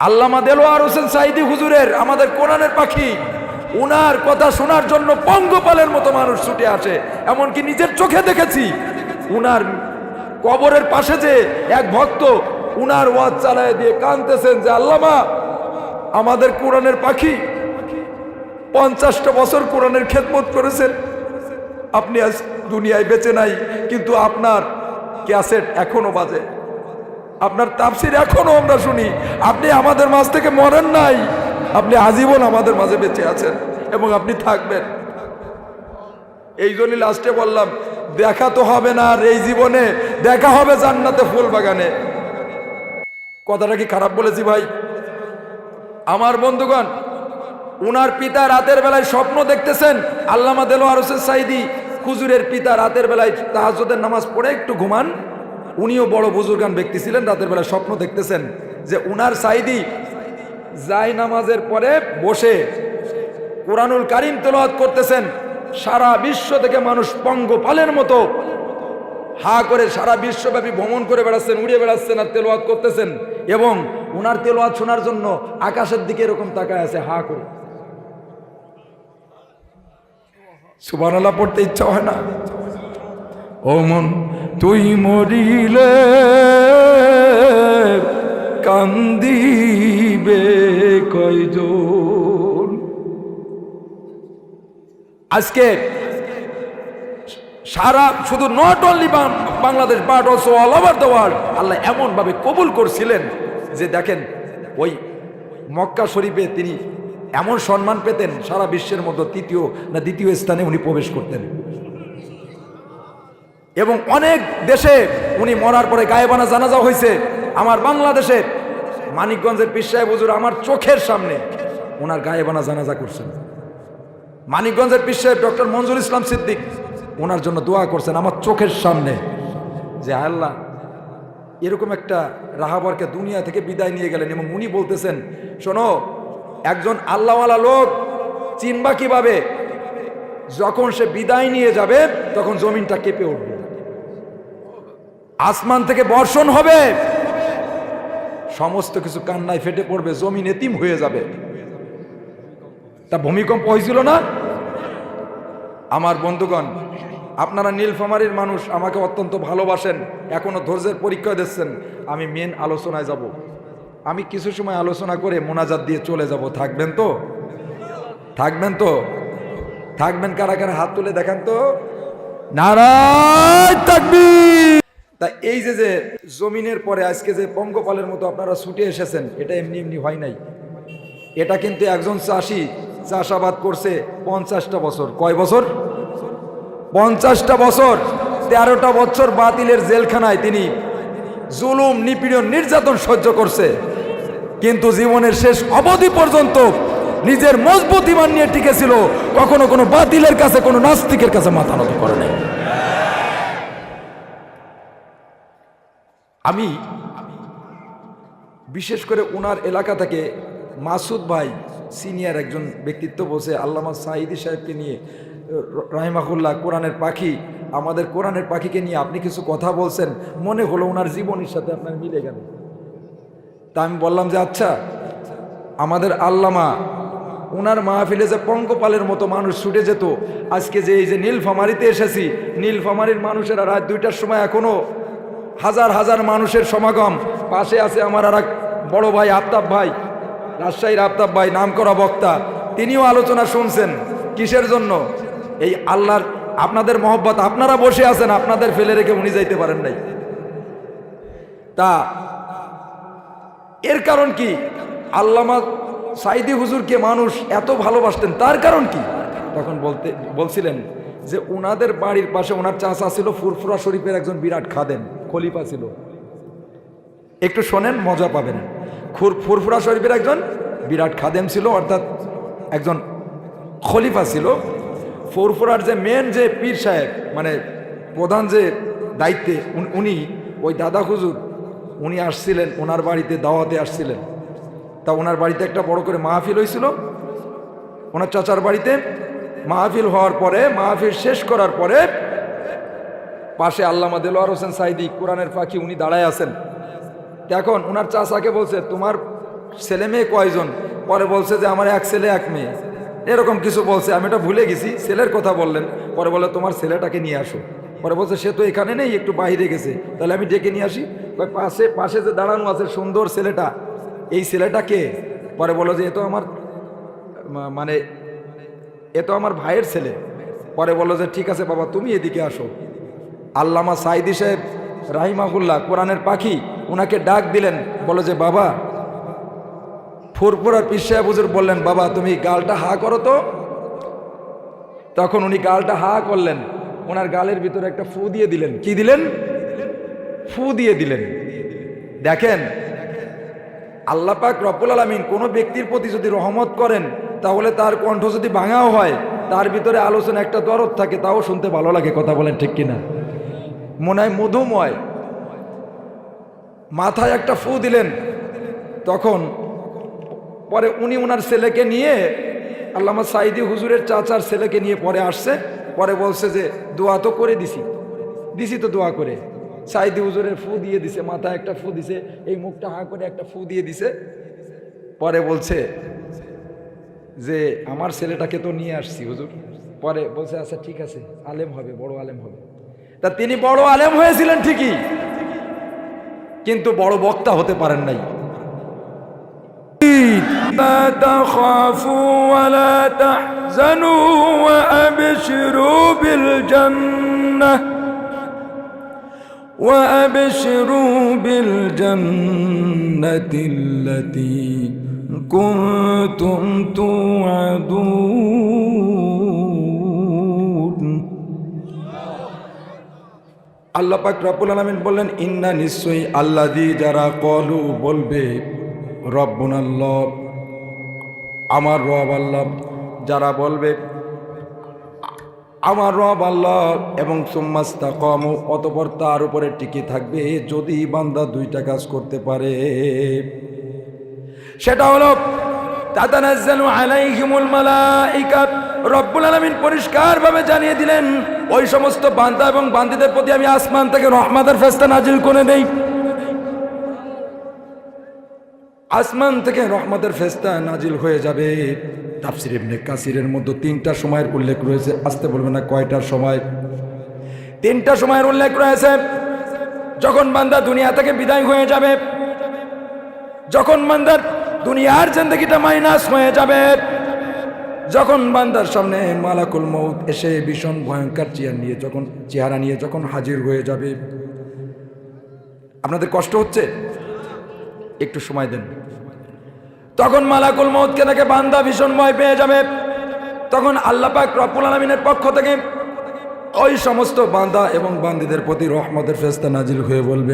আল্লামা দেলোয়ার হোসেন সাঈদী হুজুরের, আমাদের কোরআনের পাখি, উনার কথা শোনার জন্য পঙ্গপালের মতো মানুষ ছুটে আসে। এমনকি নিজের চোখে দেখেছি, উনার কবরের পাশে যে এক ভক্ত উনার ওয়াজ চালায় দিয়ে কাঁদতেছেন যে আল্লামা, আমাদের কোরআনের পাখি 50টা বছর কোরআনের খেদমত করেছেন, আপনি আজ দুনিয়ায় বেঁচে নাই, কিন্তু আপনার ক্যাসেট এখনো বাজে, আপনার তাফসির এখনো আমরা শুনি, আপনি আমাদের মাঝ থেকে মরেন নাই, আপনি আজীবন আমাদের মাঝে বেঁচে আছেন এবং আপনি থাকবেন। এই জন্য লাস্টে বললাম, দেখা তো হবে না আর এই জীবনে, দেখা হবে জান্নাতে ফুল বাগানে। কথাটা কি খারাপ বলেছি ভাই? আমার বন্ধুগণ, উনার পিতা রাতের বেলায় স্বপ্ন দেখতেছেন, আল্লামা দেলোয়ার হোসেন সাঈদী হুজুরের পিতা রাতের বেলায় তাহাজ্জুদের নামাজ পড়ে একটু ঘুমান, উনিও বড় বুজুর্গান ব্যক্তি ছিলেন, রাতের বেলায় স্বপ্ন দেখতেছেন যে উনার সাঈদী জায় নামাজের পরে বসে কোরআনুল কারীম তেলাওয়াত করতেছেন। সারা বিশ্ব থেকে মানুষ পঙ্গপালের মতো হা করে সারা বিশ্বব্যাপী ভ্রমণ করে বেড়াচ্ছেন, উড়ে বেড়াচ্ছেন আর তেলাওয়াত করতেছেন, এবং উনার তেলাওয়াত শোনার জন্য আকাশের দিকে এরকম তাকায় আছে হা করে। সুবহানাল্লাহ পড়তে ইচ্ছা হয় না? ও মন তুই মরিলে কান্দিবে কয়জন। আজকে সারা শুধু not only Bangladesh but also all over the world আল্লাহ এমন ভাবে কবুল করছিলেন যে দেখেন ওই মক্কা শরীফে তিনি এমন সম্মান পেতেন, সারা বিশ্বের মধ্যে তৃতীয় না দ্বিতীয় স্থানে উনি প্রবেশ করতেন। এবং অনেক দেশে উনি মরার পরে গায়েবানা জানাজা হয়েছে। আমার বাংলাদেশে মানিকগঞ্জের পীর সাহেব হুজুর আমার চোখের সামনে ওনার গায়েবানা জানাজা করছেন। মানিকগঞ্জের পীর সাহেব ডক্টর মঞ্জুর ইসলাম সিদ্দিক ওনার জন্য দোয়া করছেন আমার চোখের সামনে, যে আল্লাহ এরকম একটা রাহাবরকে দুনিয়া থেকে বিদায় নিয়ে গেলেন। এবং উনি বলতেছেন, শোনো, একজন আল্লাহওয়ালা লোক চিনবা কিভাবে? যখন সে বিদায় নিয়ে যাবে তখন জমিনটা কেঁপে উঠবে, আসমান থেকে বর্ষণ হবে, সমস্ত কিছু কান্নায় ফেটে পড়বে, জমিন এতিম হয়ে যাবে। তা ভূমিকম্প হয়েছিল না? আমার বন্ধুগণ, আপনারা নীলফামারীর মানুষ, আমাকে অত্যন্ত ভালোবাসেন, এখনো ধৈর্যের পরীক্ষা দিচ্ছেন। আমি মেন আলোচনায় যাব, আমি কিছু সময় আলোচনা করে মোনাজাত দিয়ে চলে যাব। থাকবেন তো? থাকবেন তো? থাকবেন কারা কারা? হাত তুলে দেখান তো। নারায়ে তাকবীর। তা এই যে যে জমিনের পরে আজকে যে পঙ্গপালের মতো আপনারা ছুটে এসেছেন, এটা এমনি এমনি হয় নাই। এটা কিন্তু একজন চাষি চাষাবাদ করছে 50টা বছর। কয় বছর? 50টা বছর। 13টা বছর বাতিলের জেলখানায় তিনি জুলুম, নিপীড়ন, নির্যাতন সহ্য করছে, কিন্তু জীবনের শেষ অবধি পর্যন্ত নিজের মজবুত ঈমান নিয়ে টিকেছিল। কখনো কোনো বাতিলের কাছে, কোনো নাস্তিকের কাছে মাথা নত করে নাই। আমি বিশেষ করে ওনার এলাকা থেকে মাসুদ ভাই সিনিয়র একজন ব্যক্তিত্ব বসে আল্লামা সাঈদী সাহেবকে নিয়ে, রাহিমাহুল্লাহ, কোরআনের পাখি, আমাদের কোরআনের পাখিকে নিয়ে আপনি কিছু কথা বলছেন, মনে হলো ওনার জীবনের সাথে আপনার মিলে গেল। তা আমি বললাম যে আচ্ছা, আমাদের আল্লামা ওনার মাহফিলে যে পঙ্গপালের মতো মানুষ ছুটে যেত, আজকে যে এই যে নীলফামারীতে এসেছি, নীলফামারীর মানুষেরা রাত 2টার সময় এখনো হাজার হাজার মানুষের সমাগম। পাশে আছে আমার আর এক বড় ভাই আফতাব ভাই, রাজশাহীর আফতাব ভাই, নামকরা বক্তা, তিনিও আলোচনা শুনছেন। কিসের জন্য? এই আল্লাহর আপনাদের মহব্বত, আপনারা বসে আছেন, আপনাদের ফেলে রেখে উনি যাইতে পারেন নাই। তা এর কারণ কি? আল্লামা সাঈদী হুজুরকে মানুষ এত ভালোবাসতেন, তার কারণ কি? তখন বলছিলেন যে ওনাদের বাড়ির পাশে ওনার চাচা ছিল ফুরফুরা শরীফের একজন বিরাট খাদেম, খলিফা ছিল। একটু শোনেন, মজা পাবেন। ফুরফুরা শরীফের একজন বিরাট খাদেম ছিল, অর্থাৎ একজন খলিফা ছিল। ফুরফুরার যে মেন যে পীর সাহেব, মানে প্রধান যে দায়িত্বে, উনি ওই দাদা হুজুর, উনি আসছিলেন ওনার বাড়িতে, দাওয়াতে আসছিলেন। তা ওনার বাড়িতে একটা বড় করে মাহফিল হয়েছিল, ওনার চাচার বাড়িতে। মাহফিল হওয়ার পরে, মাহফিল শেষ করার পরে পাশে আল্লামা দেলোয়ার হোসেন সাঈদী কোরআনের পাখি উনি দাঁড়ায় আছেন। এখন ওনার চাচাকে বলছে, তোমার ছেলে মেয়ে কয়জন? পরে বলছে যে আমার এক ছেলে এক মেয়ে, এরকম কিছু বলছে, আমি এটা ভুলে গেছি। ছেলের কথা বললেন, পরে বলে তোমার ছেলেটাকে নিয়ে আসো। পরে বলছে সে তো এখানে নেই, একটু বাইরে গেছে, তাহলে আমি ডেকে নিয়ে আসি। পাশে পাশে যে দাঁড়ানো আছে সুন্দর ছেলেটা, এই ছেলেটা কে? পরে বলো যে এ তো আমার মানে এ তো আমার ভাইয়ের ছেলে। পরে বললো যে ঠিক আছে বাবা, তুমি এদিকে আসো। আল্লামা সাঈদী সাহেব রাহিমাহুল্লাহ, কোরআনের পাখি, ওনাকে ডাক দিলেন, বলো যে বাবা। ফুরফুরার পীর সাহেব হুজুর বললেন, বাবা তুমি গালটা হা করো তো। তখন উনি গালটা হা করলেন, ওনার গালের ভিতরে একটা ফু দিয়ে দিলেন। কি দিলেন? ফু দিয়ে দিলেন। দেখেন, আল্লাহ পাক রব্বুল আলামিন কোনো ব্যক্তির প্রতি যদি রহমত করেন, তাহলে তার কণ্ঠ যদি ভাঙাও হয়, তার ভিতরে আলোচনা একটা দরদ থাকে, তাও শুনতে ভালো লাগে। কথা বলেন ঠিক কিনা? মনে হয় মধুময়। মাথায় একটা ফু দিলেন। তখন পরে উনি ওনার ছেলেকে নিয়ে, আল্লামা সাঈদী হুজুরের চাচার ছেলেকে নিয়ে পরে আসছে। পরে বলছে যে দোয়া তো করে দিছি তো দোয়া করে। সাঈদী হুজুরের ফু দিয়ে দিছে, মাথায় একটা ফু দিছে, এই মুখটা হা করে একটা ফু দিয়ে দিছে। পরে বলছে যে আমার ছেলেটাকে তো নিয়ে আসছি হুজুর। পরে বলছে আচ্ছা ঠিক আছে, আলেম হবে, বড় আলেম হবে। তা তিনি বড় আলেম হয়েছিলেন ঠিকই, কিন্তু বড় বক্তা হতে পারেন নাই। لا تخافوا ولا تحزنوا وأبشروا بالجنة التي كنتم توعدون। আল্লাহ পাক রব্বুল আলামিন বললেন, ইন্না নিশ্চয়ই আল্লাযী যারা কলু বলবে রব্বুনাল্লাহ, আমার রব আল্লাহ, যারা বলবে আমার রব আল্লাহ, এবং সুম্মাস্তাকামু, অতঃপর তার উপরে টিকে থাকবে। যদি বান্দা দুইটা কাজ করতে পারে, সেটা হলো তাতানাজ্জালু আলাইহিমুল মালাইকা। রব্বুল আলামিন পরিষ্কারভাবে জানিয়ে দিলেন, ওই সমস্ত বান্দা এবং বান্দীদের প্রতি আমি আসমান থেকে রহমতের ফেরেশতা নাজিল করে দেই। আসমান থেকে রহমতের ফেরেশতা নাজিল হয়ে যাবে। তাফসীর ইবনে কাসিরের মধ্যে তিনটা সময়ের উল্লেখ রয়েছে। আসতে বলবে না কয়টার সময়? তিনটা সময়ের উল্লেখ রয়েছে। যখন বান্দা দুনিয়া থেকে বিদায় হয়ে যাবে, যখন বান্দার দুনিয়ার জিন্দেগিটা মাইনাস হয়ে যাবে, যখন বান্দার সামনে মালাকুল মউত এসে ভীষণ ভয়ঙ্কর চেহারা নিয়ে যখন হাজির হয়ে যাবে। আপনাদের কষ্ট হচ্ছে? একটু সময় দেন। তখন মালাকুল মউতকে দেখে বান্দা ভীষণ ভয় পেয়ে যাবে। তখন আল্লাহ পাক রব্বুল আলামিনের পক্ষ থেকে ওই সমস্ত বান্দা এবং বান্দীদের প্রতি রহমতের ফেরেশতা নাজিল হয়ে বলবে,